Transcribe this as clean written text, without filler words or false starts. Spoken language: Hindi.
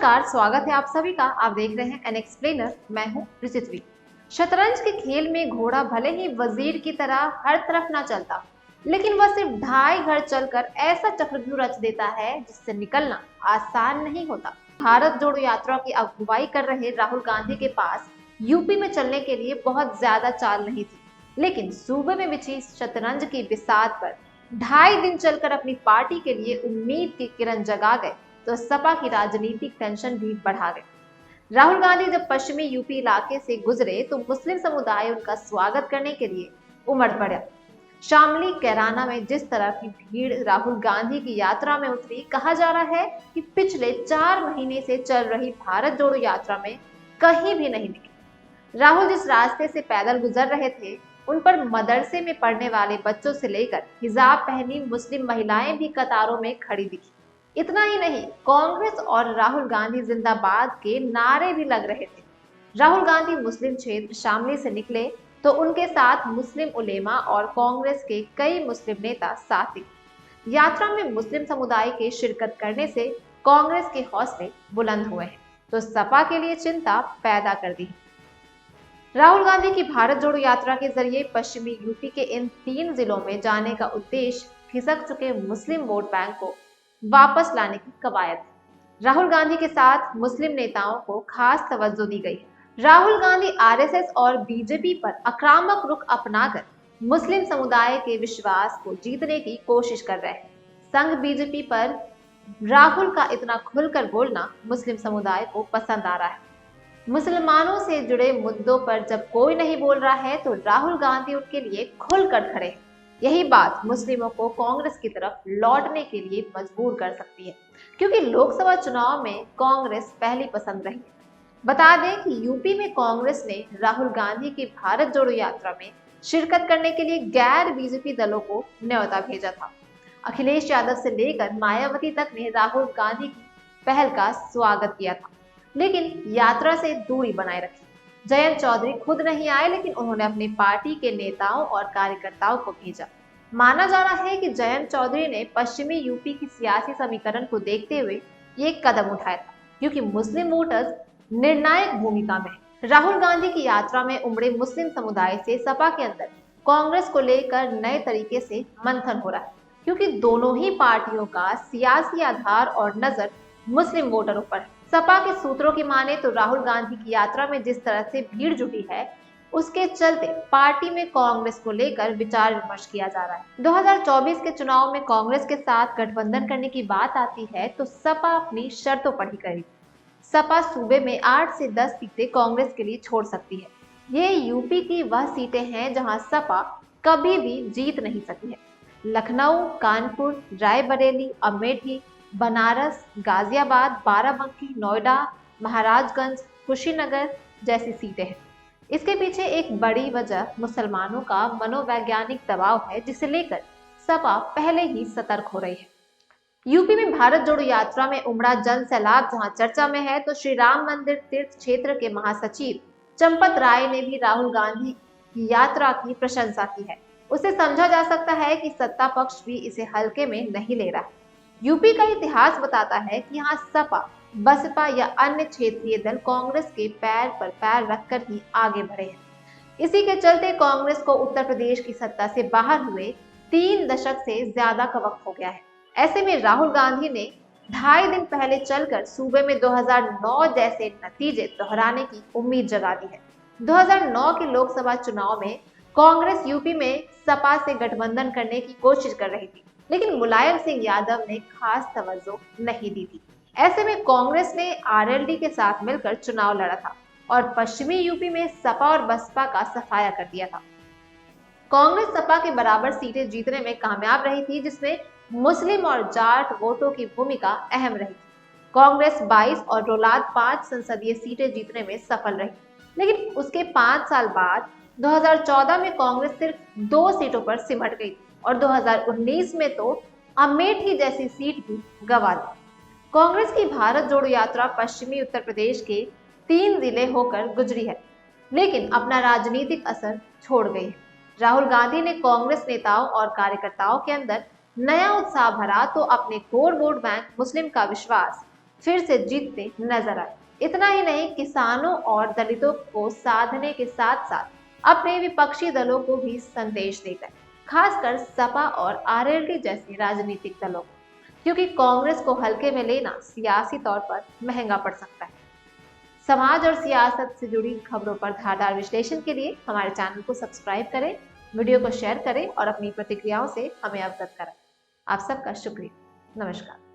नमस्कार, स्वागत है आप सभी का। आप देख रहे हैं एन एक्सप्लेनर। मैं हूं रिचितवी। शतरंज के खेल में घोड़ा भले ही वजीर की तरह हर तरफ ना चलता, लेकिन वह सिर्फ ढाई घर चलकर ऐसा चक्रव्यूह रच देता है जिससे निकलना आसान नहीं होता। भारत जोड़ो यात्रा की अगुवाई कर रहे राहुल गांधी के पास यूपी में चलने के लिए बहुत ज्यादा चाल नहीं थी, लेकिन सूबे में बिछी शतरंज की बिसात पर 2.5 दिन चलकर अपनी पार्टी के लिए उम्मीद की किरण जगा गए तो सपा की राजनीतिक टेंशन भी बढ़ा गई। राहुल गांधी जब पश्चिमी यूपी इलाके से गुजरे तो मुस्लिम समुदाय उनका स्वागत करने के लिए उमड़ पड़ा। शामली कैराना में जिस तरह की भीड़ राहुल गांधी की यात्रा में उतरी, कहा जा रहा है कि पिछले 4 महीने से चल रही भारत जोड़ो यात्रा में कहीं भी नहीं दिखे। राहुल जिस रास्ते से पैदल गुजर रहे थे, उन पर मदरसे में पढ़ने वाले बच्चों से लेकर हिजाब पहनी मुस्लिम महिलाएं भी कतारों में खड़ी दिखी। इतना ही नहीं, कांग्रेस और राहुल गांधी जिंदाबाद के नारे भी लग रहे थे। राहुल गांधी मुस्लिम क्षेत्र शामली से निकले तो उनके साथ मुस्लिम उलेमा और कांग्रेस के कई मुस्लिम नेता साथ दिखे। यात्रा में मुस्लिम समुदाय के शिरकत करने से कांग्रेस के हौसले बुलंद हुए हैं तो सपा के लिए चिंता पैदा कर दी। राहुल गांधी की भारत जोड़ो यात्रा के जरिए पश्चिमी यूपी के इन 3 जिलों में जाने का उद्देश्य खिसक चुके मुस्लिम वोट बैंक को वापस लाने की कवायद है। राहुल गांधी के साथ मुस्लिम नेताओं को खास तवज्जो दी गई। राहुल गांधी आरएसएस और बीजेपी पर आक्रामक रुख अपनाकर मुस्लिम समुदाय के विश्वास को जीतने की कोशिश कर रहे हैं। संघ बीजेपी पर राहुल का इतना खुलकर बोलना मुस्लिम समुदाय को पसंद आ रहा है। मुसलमानों से जुड़े मुद्दों पर जब कोई नहीं बोल रहा है तो राहुल गांधी उनके लिए खुलकर खड़े हैं। यही बात मुस्लिमों को कांग्रेस की तरफ लौटने के लिए मजबूर कर सकती है, क्योंकि लोकसभा चुनाव में कांग्रेस पहली पसंद रही है। बता दें कि यूपी में कांग्रेस ने राहुल गांधी की भारत जोड़ो यात्रा में शिरकत करने के लिए गैर बीजेपी दलों को न्योता भेजा था। अखिलेश यादव से लेकर मायावती तक ने राहुल गांधी की पहल का स्वागत किया था, लेकिन यात्रा से दूरी बनाए रखी। जयंत चौधरी खुद नहीं आए, लेकिन उन्होंने अपनी पार्टी के नेताओं और कार्यकर्ताओं को भेजा। माना जा रहा है कि जयंत चौधरी ने पश्चिमी यूपी की सियासी समीकरण को देखते हुए ये कदम उठाया था, क्योंकि मुस्लिम वोटर्स निर्णायक भूमिका में हैं। राहुल गांधी की यात्रा में उमड़े मुस्लिम समुदाय से सपा के अंदर कांग्रेस को लेकर नए तरीके से मंथन हो रहा है, क्योंकि दोनों ही पार्टियों का सियासी आधार और नजर मुस्लिम वोटरों पर है। सपा के सूत्रों की माने तो राहुल गांधी की यात्रा में जिस तरह से भीड़ जुटी है, उसके चलते पार्टी में कांग्रेस को लेकर विचार विमर्श किया जा रहा है। 2024 के चुनाव में कांग्रेस के साथ गठबंधन करने की बात आती है तो सपा अपनी शर्तों पर ही करेगी। सपा सूबे में 8 से 10 सीटें कांग्रेस के लिए छोड़ सकती है। ये यूपी की वह सीटें हैं जहां सपा कभी भी जीत नहीं सकी है। लखनऊ, कानपुर, रायबरेली, अमेठी, बनारस, गाजियाबाद, बाराबंकी, नोएडा, महाराजगंज, कुशीनगर जैसी सीटें हैं। इसके पीछे एक बड़ी वजह मुसलमानों का मनोवैज्ञानिक दबाव है, जिसे लेकर सपा पहले ही सतर्क हो रही है। यूपी में भारत जोड़ो यात्रा में उमड़ा जन सैलाब जहां चर्चा में है, तो श्री राम मंदिर तीर्थ क्षेत्र के महासचिव चंपत राय ने भी राहुल गांधी की यात्रा की प्रशंसा की है। उसे समझा जा सकता है कि सत्ता पक्ष भी इसे हल्के में नहीं ले रहा है। यूपी का इतिहास बताता है कि यहाँ सपा, बसपा या अन्य क्षेत्रीय दल कांग्रेस के पैर पर पैर रखकर ही आगे बढ़े हैं। इसी के चलते कांग्रेस को उत्तर प्रदेश की सत्ता से बाहर हुए 3 दशक से ज्यादा का वक्त हो गया है। ऐसे में राहुल गांधी ने 2.5 दिन पहले चलकर सूबे में 2009 जैसे नतीजे दोहराने की उम्मीद जगा दी है। 2009 के लोकसभा चुनाव में कांग्रेस यूपी में सपा से गठबंधन करने की कोशिश कर रही थी, लेकिन मुलायम सिंह यादव ने खास तवज्जो नहीं दी थी। ऐसे में कांग्रेस ने आरएलडी के साथ मिलकर चुनाव लड़ा था और पश्चिमी यूपी में सपा और बसपा का सफाया कर दिया था। कांग्रेस सपा के बराबर सीटें जीतने में कामयाब रही थी, जिसमें मुस्लिम और जाट वोटों की भूमिका अहम रही थी। कांग्रेस 22 और रोलाद 5 संसदीय सीटें जीतने में सफल रही, लेकिन उसके 5 साल बाद 2014 में कांग्रेस सिर्फ 2 सीटों पर सिमट गई और 2019 में तो अमेठी जैसी सीट भी गंवा दी। कांग्रेस की भारत जोड़ो यात्रा पश्चिमी उत्तर प्रदेश के 3 जिले होकर गुजरी है, लेकिन अपना राजनीतिक असर छोड़ गई है। राहुल गांधी ने कांग्रेस नेताओं और कार्यकर्ताओं के अंदर नया उत्साह भरा तो अपने कोर वोट बैंक मुस्लिम का विश्वास फिर से जीतते नजर आए। इतना ही नहीं, किसानों और दलितों को साधने के साथ साथ अपने विपक्षी दलों को भी संदेश दे गए, खासकर सपा और आरएलडी जैसे राजनीतिक दलों को, क्योंकि कांग्रेस को हल्के में लेना सियासी तौर पर महंगा पड़ सकता है। समाज और सियासत से जुड़ी खबरों पर धारदार विश्लेषण के लिए हमारे चैनल को सब्सक्राइब करें, वीडियो को शेयर करें और अपनी प्रतिक्रियाओं से हमें अवगत कराएं। आप सबका शुक्रिया। नमस्कार।